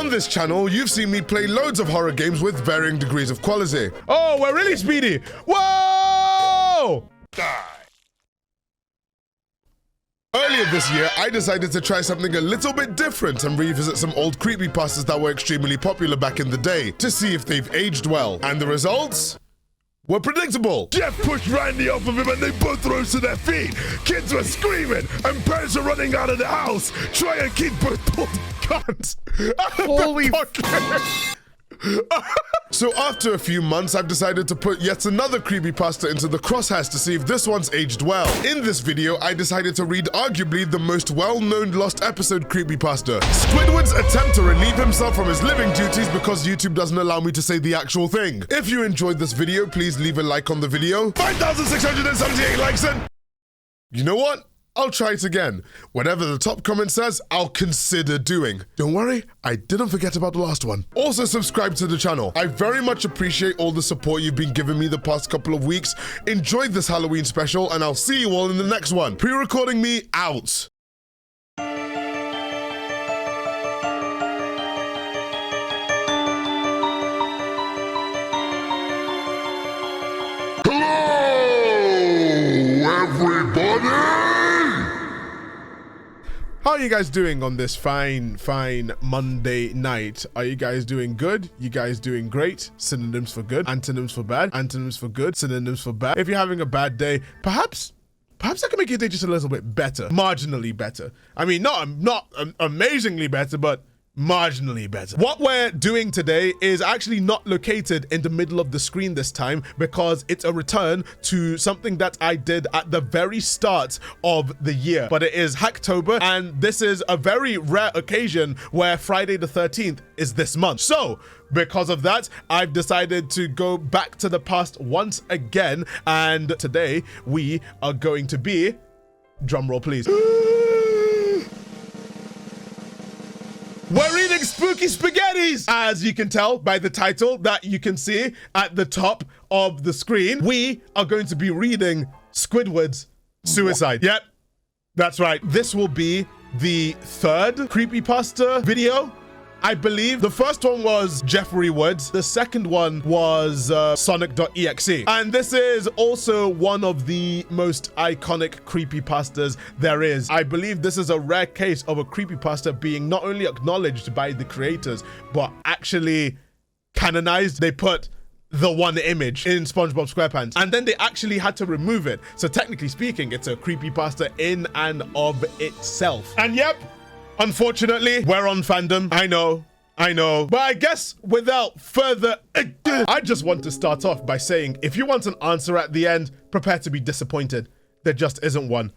On this channel, you've seen me play loads of horror games with varying degrees of quality. Oh, we're really speedy. Whoa! Die. Earlier this year, I decided to try something a little bit different and revisit some old creepypastas that were extremely popular back in the day to see if they've aged well. And the results were predictable. Jeff pushed Randy off of him and they both rose to their feet. Kids were screaming and parents were running out of the house. Try and keep both pulled guns out of Holy the pocket. So after a few months, I've decided to put yet another creepypasta into the crosshairs to see if this one's aged well. In this video, I decided to read arguably the most well-known lost episode creepypasta, Squidward's attempt to relieve himself from his living duties because YouTube doesn't allow me to say the actual thing. If you enjoyed this video, please leave a like on the video. 5,678 likes and... You know what? I'll try it again. Whatever the top comment says, I'll consider doing. Don't worry, I didn't forget about the last one. Also subscribe to the channel. I very much appreciate all the support you've been giving me the past couple of weeks. Enjoy this Halloween special, and I'll see you all in the next one. Pre-recording me out. Hello, everybody! How are you guys doing on this fine Monday night? Are you guys doing good? You guys doing great? Synonyms for good, antonyms for bad, antonyms for good, synonyms for bad. If you're having a bad day, perhaps I can make your day just a little bit better, marginally better. I mean, not amazingly better, but marginally better. What we're doing today is actually not located in the middle of the screen this time because it's a return to something that I did at the very start of the year. But it is Hacktober, and this is a very rare occasion where Friday the 13th is this month. So because of that, I've decided to go back to the past once again, and today we are going to be, drumroll please, we're eating spooky spaghettis! As you can tell by the title that you can see at the top of the screen, we are going to be reading Squidward's Suicide. Yep, that's right. This will be the third creepypasta video, I believe. The first one was Jeffrey Woods. The second one was Sonic.EXE. And this is also one of the most iconic creepypastas there is. I believe this is a rare case of a creepypasta being not only acknowledged by the creators, but actually canonized. They put the one image in SpongeBob SquarePants, and then they actually had to remove it. So technically speaking, it's a creepypasta in and of itself. And yep, unfortunately, we're on fandom. I know. But I guess without further ado, I just want to start off by saying, if you want an answer at the end, prepare to be disappointed. There just isn't one.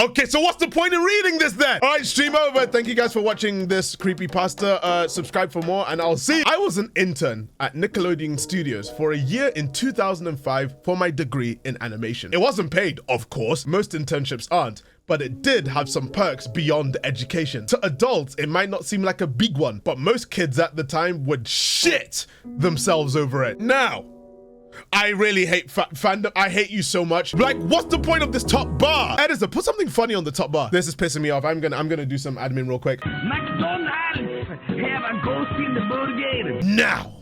Okay, so what's the point in reading this then? All right, stream over. Thank you guys for watching this creepypasta. Subscribe for more, and I'll see you. I was an intern at Nickelodeon Studios for a year in 2005 for my degree in animation. It wasn't paid, of course. Most internships aren't, but it did have some perks beyond education. To adults, it might not seem like a big one, but most kids at the time would shit themselves over it. Now, I really hate fandom. I hate you so much. Like, what's the point of this top bar? Editor, put something funny on the top bar. This is pissing me off. I'm gonna do some admin real quick. McDonald's have a ghost in the burger. Now,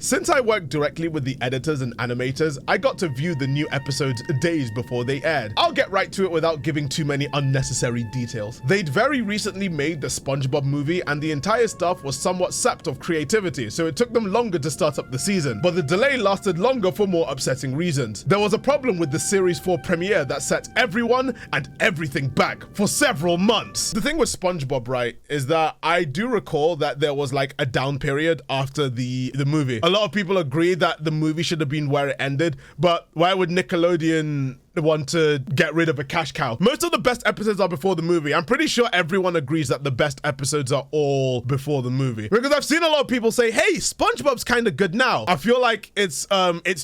since I worked directly with the editors and animators, I got to view the new episodes days before they aired. I'll get right to it without giving too many unnecessary details. They'd very recently made the SpongeBob movie, and the entire staff was somewhat sapped of creativity, so it took them longer to start up the season. But the delay lasted longer for more upsetting reasons. There was a problem with the Series 4 premiere that set everyone and everything back for several months. The thing with SpongeBob, right, is that I do recall that there was like a down period after the movie. A lot of people agree that the movie should have been where it ended, but why would Nickelodeon want to get rid of a cash cow? Most of the best episodes are before the movie. I'm pretty sure everyone agrees that the best episodes are all before the movie. Because I've seen a lot of people say, hey, SpongeBob's kind of good now. I feel like it's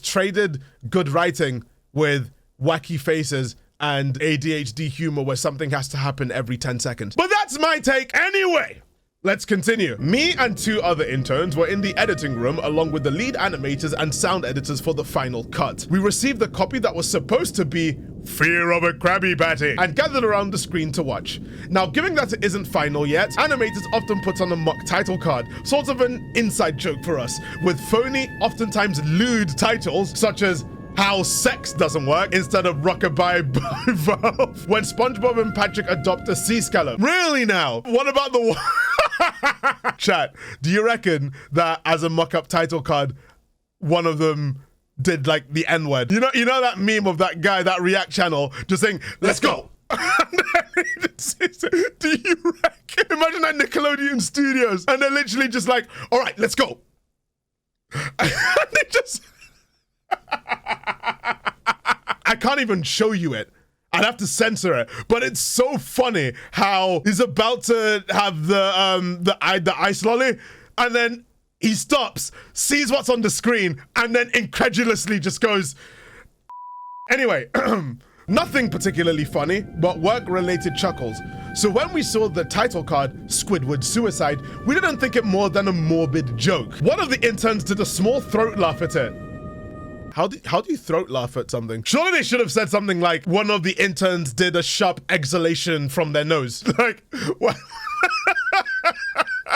traded good writing with wacky faces and ADHD humor where something has to happen every 10 seconds. But that's my take anyway. Let's continue. Me and 2 other interns were in the editing room along with the lead animators and sound editors for the final cut. We received the copy that was supposed to be Fear of a Krabby Patty and gathered around the screen to watch. Now, given that it isn't final yet, animators often put on a mock title card, sort of an inside joke for us, with phony, oftentimes lewd titles such as How Sex Doesn't Work instead of Rockabye by Valve, when SpongeBob and Patrick adopt a sea scallop. Really now? What about the Chat, do you reckon that as a mock-up title card, one of them did like the N-word? You know that meme of that guy, that React channel, just saying, let's go. Do you reckon? Imagine that Nickelodeon Studios, and they're literally just like, all right, let's go. And they just... I can't even show you it. I'd have to censor it, but it's so funny how he's about to have the ice lolly, and then he stops, sees what's on the screen, and then incredulously just goes. Anyway, nothing particularly funny, but work-related chuckles. So when we saw the title card, Squidward Suicide, we didn't think it more than a morbid joke. One of the interns did a small throat laugh at it. How do you throat laugh at something? Surely they should have said something like, one of the interns did a sharp exhalation from their nose. Like, what?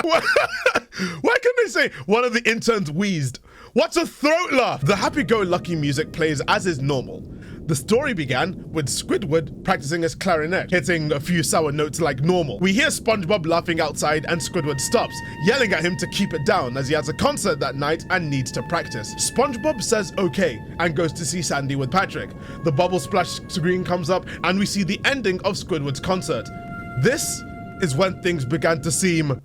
Why can't they say one of the interns wheezed? What's a throat laugh? The happy-go-lucky music plays as is normal. The story began with Squidward practicing his clarinet, hitting a few sour notes like normal. We hear SpongeBob laughing outside and Squidward stops, yelling at him to keep it down as he has a concert that night and needs to practice. SpongeBob says okay and goes to see Sandy with Patrick. The bubble splash screen comes up and we see the ending of Squidward's concert. This is when things began to seem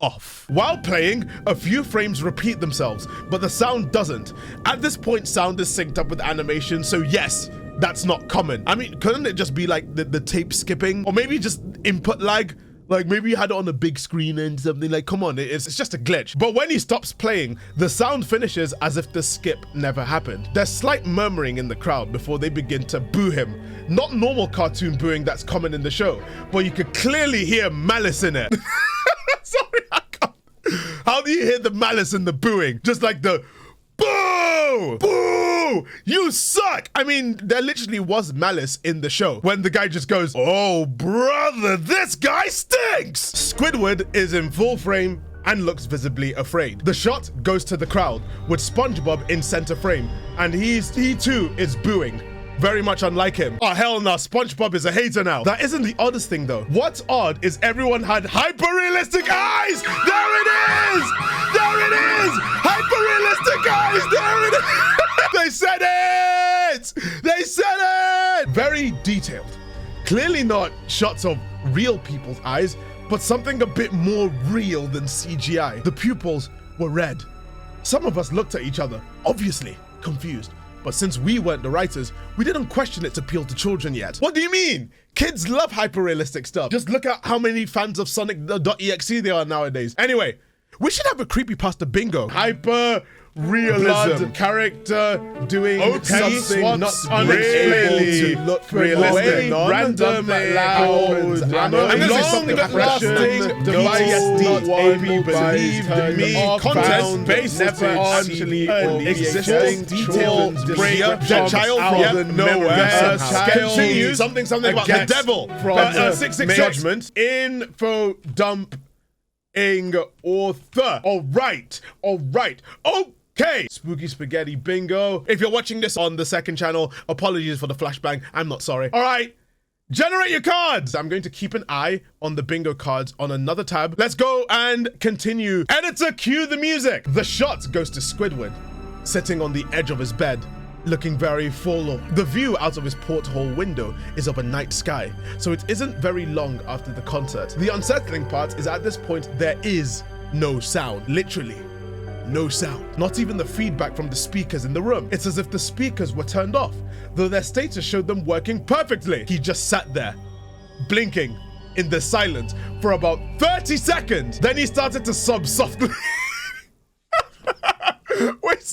off. While playing, a few frames repeat themselves, but the sound doesn't. At this point, sound is synced up with animation, so yes, that's not common. I mean, couldn't it just be like the tape skipping? Or maybe just input lag? Like maybe you had it on a big screen and something, like, come on, it's just a glitch. But when he stops playing, the sound finishes as if the skip never happened. There's slight murmuring in the crowd before they begin to boo him. Not normal cartoon booing that's common in the show, but you could clearly hear malice in it. Sorry, I can't. How do you hear the malice in the booing? Just like the boo! Boo! You suck! I mean, there literally was malice in the show when the guy just goes, oh, brother, this guy stinks! Squidward is in full frame and looks visibly afraid. The shot goes to the crowd with SpongeBob in center frame, and he too is booing. Very much unlike him. Oh, hell no, SpongeBob is a hater now. That isn't the oddest thing though. What's odd is everyone had hyper-realistic eyes! There it is! There it is! Hyper-realistic eyes! There it is! They said it! They said it! Very detailed. Clearly not shots of real people's eyes, but something a bit more real than CGI. The pupils were red. Some of us looked at each other, obviously confused. But since we weren't the writers, we didn't question it to appeal to children yet. What do you mean? Kids love hyper-realistic stuff. Just look at how many fans of Sonic.EXE there are nowadays. Anyway, we should have a creepypasta bingo. Hyper-realism. Character doing something not really look realistic. Random, loud, long-lasting device not able believed me. Content based on existing detailed child from nowhere. Continues something about the devil from 666 Judgment. Info dumping author. All right. Okay, Spooky Spaghetti Bingo. If you're watching this on the second channel, apologies for the flashbang. I'm not sorry. All right, generate your cards. I'm going to keep an eye on the bingo cards on another tab. Let's go and continue. Editor, cue the music. The shot goes to Squidward, sitting on the edge of his bed, looking very forlorn. The view out of his porthole window is of a night sky, so it isn't very long after the concert. The unsettling part is at this point, there is no sound, literally. No sound. Not even the feedback from the speakers in the room. It's as if the speakers were turned off, though their status showed them working perfectly. He just sat there, blinking in the silence for about 30 seconds. Then he started to sob softly. Wait.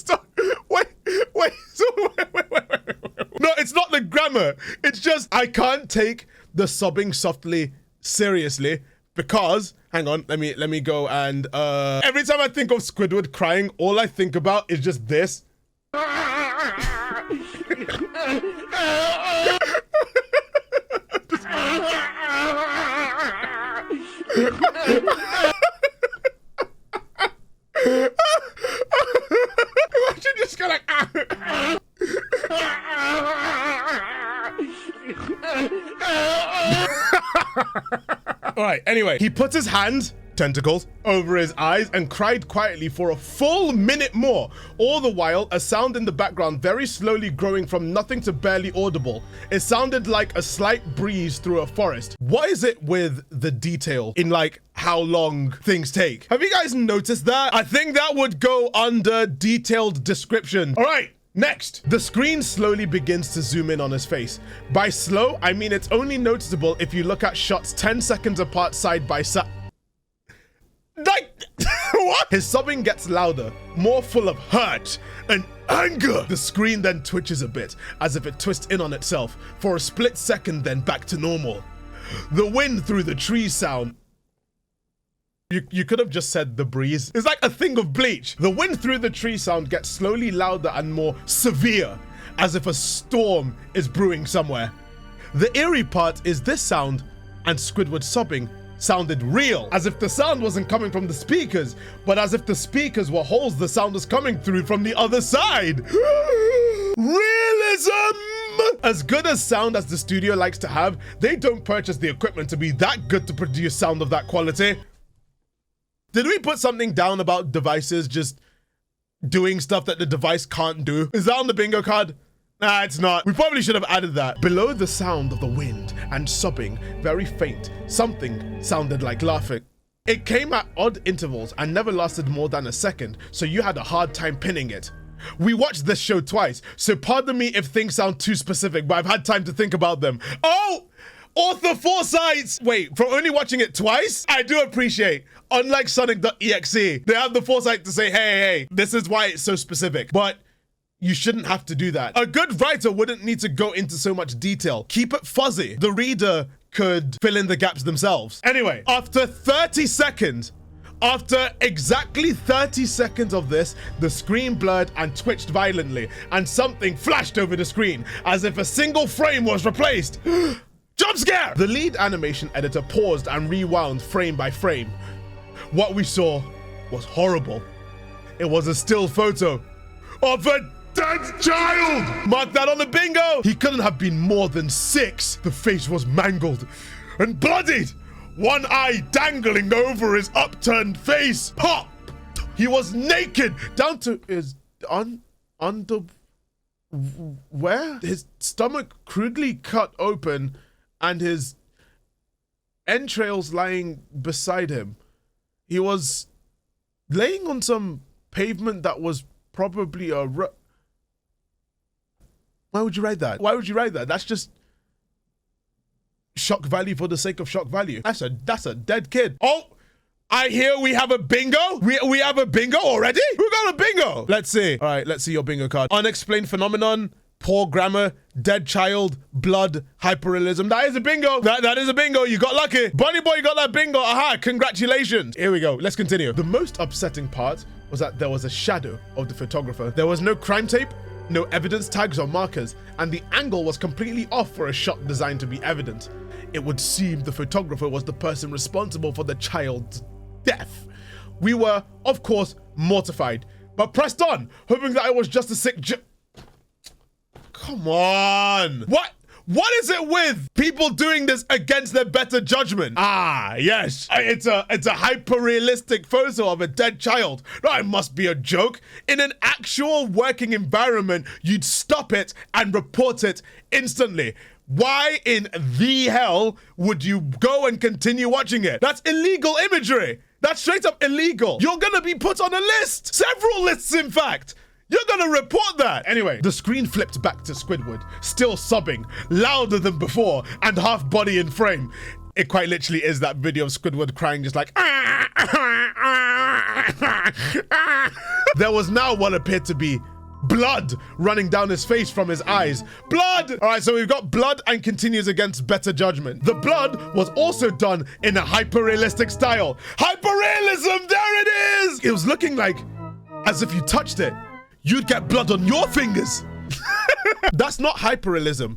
No, it's not the grammar. It's just, I can't take the sobbing softly seriously Because, hang on, let me go and, every time I think of Squidward crying, all I think about is just this. Imagine just go like, all right, anyway, he puts his hand, tentacles, over his eyes and cried quietly for a full minute more. All the while, a sound in the background very slowly growing from nothing to barely audible. It sounded like a slight breeze through a forest. What is it with the detail in like how long things take? Have you guys noticed that? I think that would go under detailed description. All right. Next, the screen slowly begins to zoom in on his face. By slow, I mean it's only noticeable if you look at shots 10 seconds apart side by side. Like, what? His sobbing gets louder, more full of hurt and anger. The screen then twitches a bit, as if it twists in on itself, for a split second, then back to normal. The wind through the trees sound. You could have just said the breeze. It's like a thing of bleach. The wind through the tree sound gets slowly louder and more severe, as if a storm is brewing somewhere. The eerie part is this sound, and Squidward sobbing sounded real, as if the sound wasn't coming from the speakers, but as if the speakers were holes the sound was coming through from the other side. Realism! As good as sound as the studio likes to have, they don't purchase the equipment to be that good to produce sound of that quality. Did we put something down about devices just doing stuff that the device can't do? Is that on the bingo card? Nah, it's not. We probably should have added that. Below the sound of the wind and sobbing, very faint, something sounded like laughing. It came at odd intervals and never lasted more than a second, so you had a hard time pinning it. We watched this show twice, so pardon me if things sound too specific, but I've had time to think about them. Oh! Author foresights! Wait, from only watching it twice? I do appreciate, unlike Sonic.EXE, they have the foresight to say, hey, this is why it's so specific. But you shouldn't have to do that. A good writer wouldn't need to go into so much detail. Keep it fuzzy. The reader could fill in the gaps themselves. Anyway, after 30 seconds, after exactly 30 seconds of this, the screen blurred and twitched violently, and something flashed over the screen, as if a single frame was replaced. Jump scare! The lead animation editor paused and rewound frame by frame. What we saw was horrible. It was a still photo of a dead child! Mark that on the bingo! He couldn't have been more than 6. The face was mangled and bloodied, one eye dangling over his upturned face. Pop! He was naked down to his under... where? His stomach crudely cut open and his entrails lying beside him. He was laying on some pavement that was probably a... Why would you write that? Why would you write that? That's just shock value for the sake of shock value. That's a dead kid. Oh, I hear we have a bingo. We have a bingo already? Who got a bingo? Let's see. All right, let's see your bingo card. Unexplained phenomenon, poor grammar, dead child, blood, hyperrealism. That is a bingo. That is a bingo. You got lucky. Bunny boy, you got that bingo. Aha, congratulations. Here we go. Let's continue. The most upsetting part was that there was a shadow of the photographer. There was no crime tape, no evidence tags or markers, and the angle was completely off for a shot designed to be evident. It would seem the photographer was the person responsible for the child's death. We were, of course, mortified, but pressed on, hoping that it was just a sick Come on. What is it with people doing this against their better judgment? Ah, yes. It's a hyper-realistic photo of a dead child. No, it must be a joke. In an actual working environment, you'd stop it and report it instantly. Why in the hell would you go and continue watching it? That's illegal imagery. That's straight up illegal. You're gonna be put on a list. Several lists, in fact. You're gonna report that! Anyway, the screen flipped back to Squidward, still sobbing, louder than before, and half body in frame. It quite literally is that video of Squidward crying just like... There was now what appeared to be blood running down his face from his eyes. Blood! All right, so we've got blood and continues against better judgment. The blood was also done in a hyper-realistic style. Hyper-realism, there it is! It was looking like as if you touched it, you'd get blood on your fingers. That's not hyper-realism.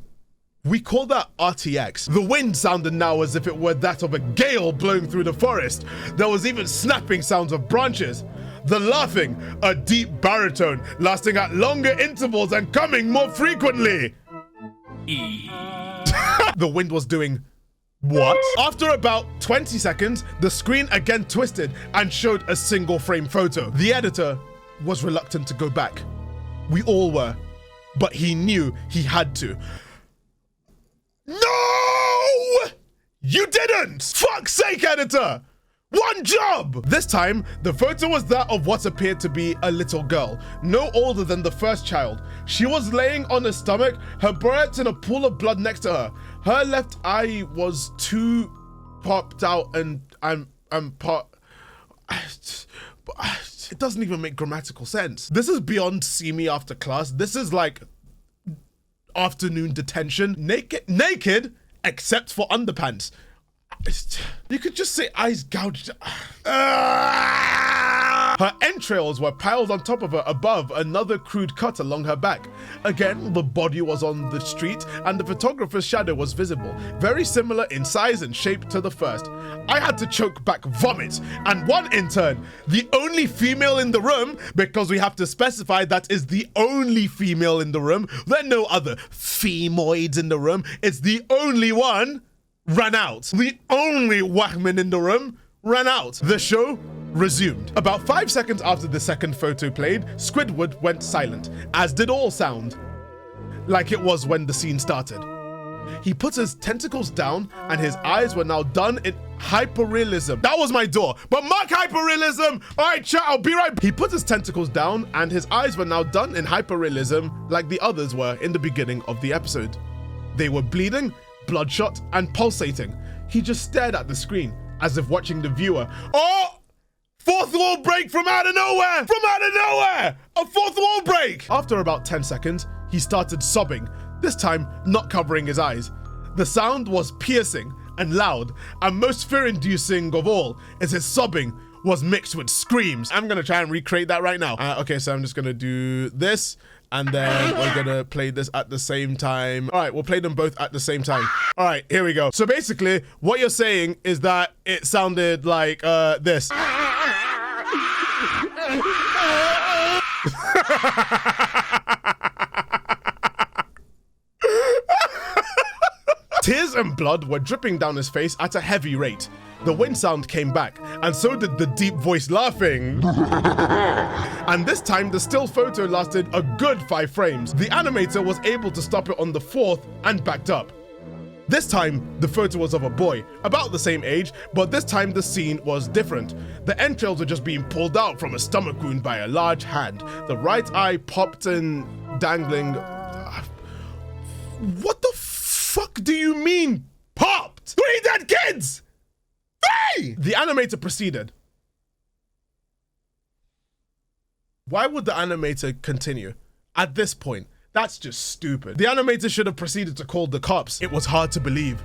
We call that RTX. The wind sounded now as if it were that of a gale blowing through the forest. There was even snapping sounds of branches. The laughing, a deep baritone, lasting at longer intervals and coming more frequently. The wind was doing what? After about 20 seconds, the screen again twisted and showed a single frame photo. The editor was reluctant to go back. We all were, but he knew he had to. No! You didn't! Fuck's sake, editor! One job! This time, the photo was that of what appeared to be a little girl, no older than the first child. She was laying on her stomach, her breasts in a pool of blood next to her. Her left eye was too popped out and it doesn't even make grammatical sense. This is beyond see me after class. This is like afternoon detention. Naked, except for underpants. You could just say eyes gouged. Her entrails were piled on top of her above another crude cut along her back. Again, the body was on the street and the photographer's shadow was visible, very similar in size and shape to the first. I had to choke back vomit, and one intern, the only female in the room, because we have to specify that is the only female in the room, there are no other femoids in the room, it's the only one, ran out. The only whackman in the room ran out. The show resumed. About 5 seconds after the second photo played, Squidward went silent, as did all sound, like it was when the scene started. He put his tentacles down and his eyes were now done in hyperrealism. That was my door, but mark hyperrealism. All right, chat, I'll be right back. He put his tentacles down and his eyes were now done in hyperrealism like the others were in the beginning of the episode. They were bleeding, bloodshot, and pulsating. He just stared at the screen as if watching the viewer. Oh! Fourth wall break from out of nowhere! From out of nowhere! A fourth wall break! After about 10 seconds, he started sobbing, this time not covering his eyes. The sound was piercing and loud, and most fear-inducing of all is his sobbing was mixed with screams. I'm gonna try and recreate that right now. Okay, so I'm just gonna do this, and then we're gonna play this at the same time. All right, we'll play them both at the same time. All right, here we go. So basically, what you're saying is that it sounded like this. Tears and blood were dripping down his face at a heavy rate. The wind sound came back, and so did the deep voice laughing. And this time, the still photo lasted a good 5 frames. The animator was able to stop it on the 4th and backed up. This time, the photo was of a boy, about the same age, but this time the scene was different. The entrails were just being pulled out from a stomach wound by a large hand. The right eye popped and dangling. What the fuck do you mean, popped? 3 dead kids! 3! The animator proceeded. Why would the animator continue? At this point, that's just stupid. The animator should have proceeded to call the cops. It was hard to believe,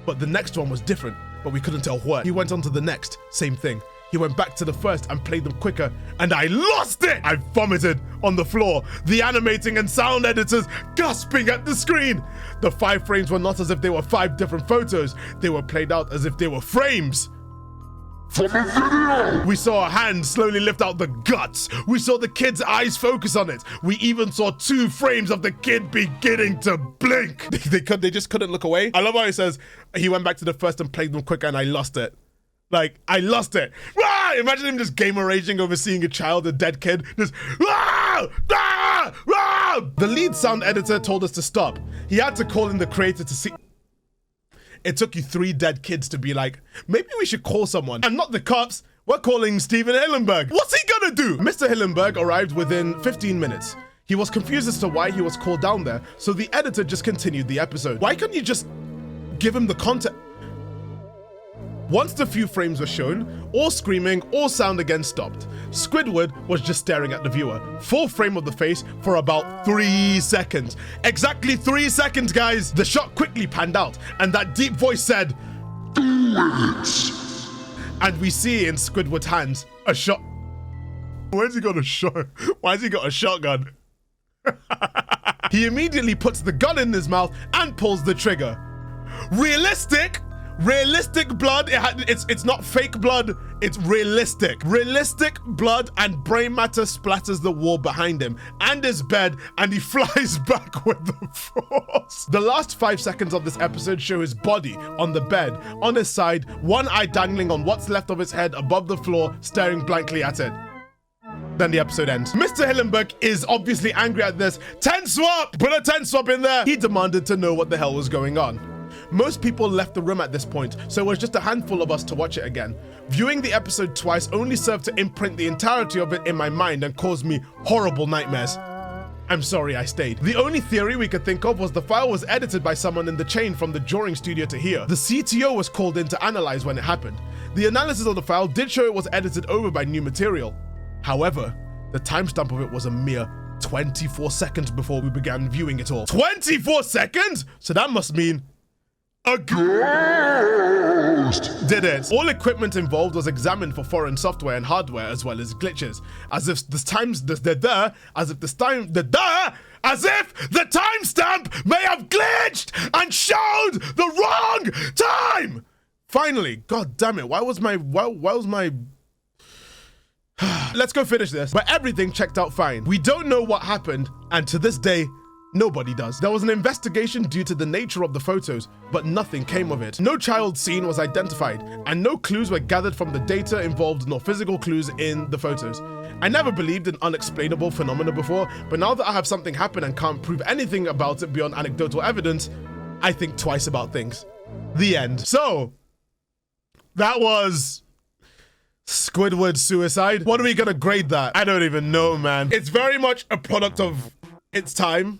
but the next one was different, but we couldn't tell what. He went on to the next, same thing. He went back to the first and played them quicker, and I lost it! I vomited on the floor, the animating and sound editors gasping at the screen. The 5 frames were not as if they were 5 different photos. They were played out as if they were frames. We saw a hand slowly lift out the guts. We saw the kid's eyes focus on it. We even saw 2 frames of the kid beginning to blink. They just couldn't look away. I love how he says, he went back to the first and played them quicker and I lost it. Like, I lost it. Ah! Imagine him just gamer raging over seeing a child, a dead kid, just ah! Ah! Ah! The lead sound editor told us to stop. He had to call in the creator to see. It took you 3 dead kids to be like, maybe we should call someone. And not the cops, we're calling Steven Hillenberg. What's he gonna do? Mr. Hillenberg arrived within 15 minutes. He was confused as to why he was called down there, so the editor just continued the episode. Why couldn't you just give him the content? Once the few frames were shown, all screaming, all sound again stopped. Squidward was just staring at the viewer, full frame of the face for about 3 seconds. Exactly 3 seconds, guys! The shot quickly panned out, and that deep voice said, "Do it!" And we see in Squidward's hands a shot. Where's he got a shot? Why has he got a shotgun? He immediately puts the gun in his mouth and pulls the trigger. Realistic blood. It's not fake blood, it's realistic. Realistic blood and brain matter splatters the wall behind him and his bed, and he flies back with the force. The last 5 seconds of this episode show his body on the bed, on his side, one eye dangling on what's left of his head above the floor, staring blankly at it. Then the episode ends. Mr. Hillenburg is obviously angry at this. 10 swap! Put a 10 swap in there! He demanded to know what the hell was going on. Most people left the room at this point, so it was just a handful of us to watch it again. Viewing the episode twice only served to imprint the entirety of it in my mind and caused me horrible nightmares. I'm sorry I stayed. The only theory we could think of was the file was edited by someone in the chain from the drawing studio to here. The CTO was called in to analyze when it happened. The analysis of the file did show it was edited over by new material. However, the timestamp of it was a mere 24 seconds before we began viewing it all. 24 seconds? So that must mean a ghost did it. All equipment involved was examined for foreign software and hardware as well as glitches, as if the timestamp may have glitched and showed the wrong time. Finally, god damn it, why was my let's go finish this. But everything checked out fine. We don't know what happened, and to this day, nobody does. There was an investigation due to the nature of the photos, but nothing came of it. No child scene was identified, and no clues were gathered from the data involved, nor physical clues in the photos. I never believed in unexplainable phenomena before, but now that I have something happen and can't prove anything about it beyond anecdotal evidence, I think twice about things. The end. So, that was Squidward suicide. What are we gonna grade that? I don't even know, man. It's very much a product of its time,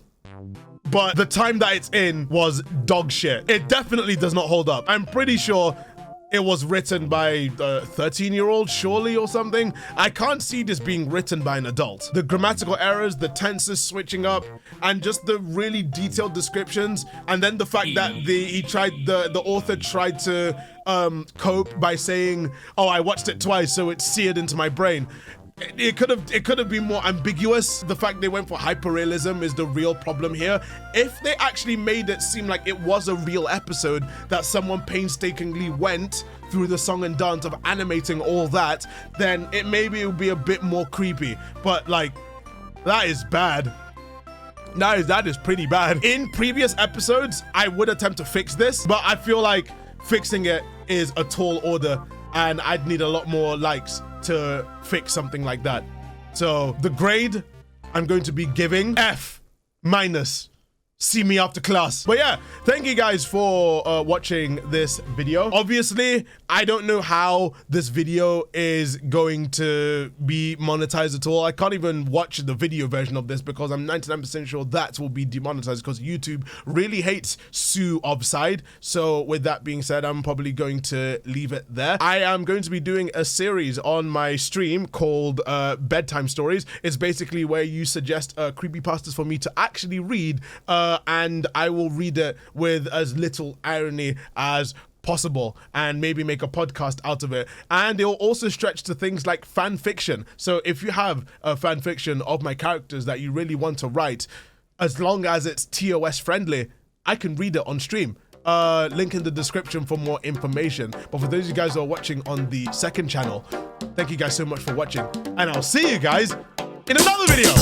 but the time that it's in was dog shit. It definitely does not hold up. I'm pretty sure it was written by a 13-year-old, surely, or something. I can't see this being written by an adult. The grammatical errors, the tenses switching up, and just the really detailed descriptions, and then the fact that the author tried to cope by saying, "Oh, I watched it twice, so it's seared into my brain." It could have been more ambiguous. The fact they went for hyperrealism is the real problem here. If they actually made it seem like it was a real episode, that someone painstakingly went through the song and dance of animating all that, then maybe it would be a bit more creepy. But like, that is bad. That is pretty bad. In previous episodes, I would attempt to fix this, but I feel like fixing it is a tall order, and I'd need a lot more likes to fix something like that. So the grade I'm going to be giving F-. See me after class. But yeah, thank you guys for watching this video. Obviously, I don't know how this video is going to be monetized at all. I can't even watch the video version of this because I'm 99% sure that will be demonetized because YouTube really hates sue offside. So with that being said, I'm probably going to leave it there. I am going to be doing a series on my stream called Bedtime Stories. It's basically where you suggest creepypastas for me to actually read, and I will read it with as little irony as possible and maybe make a podcast out of it. And it will also stretch to things like fan fiction. So if you have a fan fiction of my characters that you really want to write, as long as it's TOS friendly, I can read it on stream. Link in the description for more information. But for those of you guys who are watching on the second channel, thank you guys so much for watching, and I'll see you guys in another video.